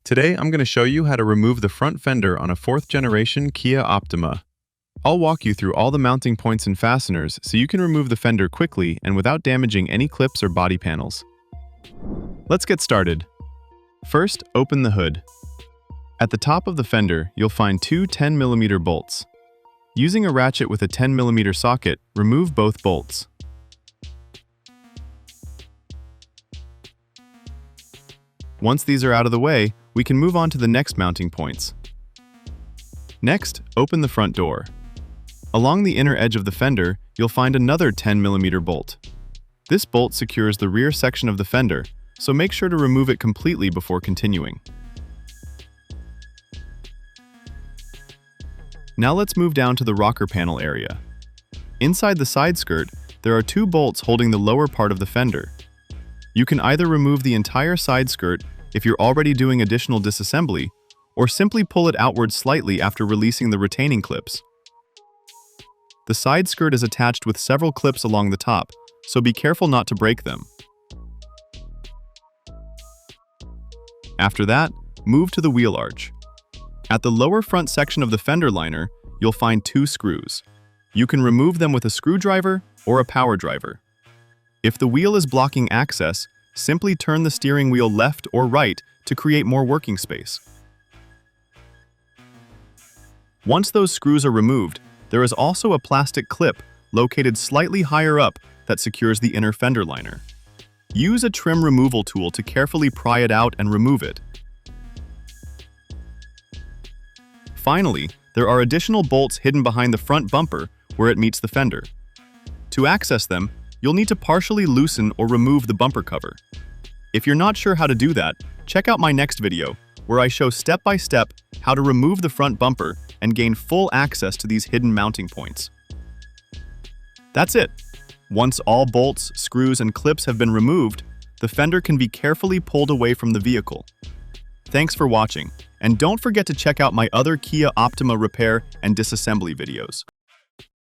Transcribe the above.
Today, I'm going to show you how to remove the front fender on a 4th generation Kia Optima. I'll walk you through all the mounting points and fasteners so you can remove the fender quickly and without damaging any clips or body panels. Let's get started. First, open the hood. At the top of the fender, you'll find two 10mm bolts. Using a ratchet with a 10mm socket, remove both bolts. Once these are out of the way, we can move on to the next mounting points. Next, open the front door. Along the inner edge of the fender, you'll find another 10mm bolt. This bolt secures the rear section of the fender, so make sure to remove it completely before continuing. Now let's move down to the rocker panel area. Inside the side skirt, there are two bolts holding the lower part of the fender. You can either remove the entire side skirt if you're already doing additional disassembly, or simply pull it outward slightly after releasing the retaining clips. The side skirt is attached with several clips along the top, so be careful not to break them. After that, move to the wheel arch. At the lower front section of the fender liner, you'll find two screws. You can remove them with a screwdriver or a power driver. If the wheel is blocking access, simply turn the steering wheel left or right to create more working space. Once those screws are removed, there is also a plastic clip located slightly higher up that secures the inner fender liner. Use a trim removal tool to carefully pry it out and remove it. Finally, there are additional bolts hidden behind the front bumper where it meets the fender. To access them, you'll need to partially loosen or remove the bumper cover. If you're not sure how to do that, check out my next video, where I show step-by-step how to remove the front bumper and gain full access to these hidden mounting points. That's it. Once all bolts, screws, and clips have been removed, the fender can be carefully pulled away from the vehicle. Thanks for watching, and don't forget to check out my other Kia Optima repair and disassembly videos.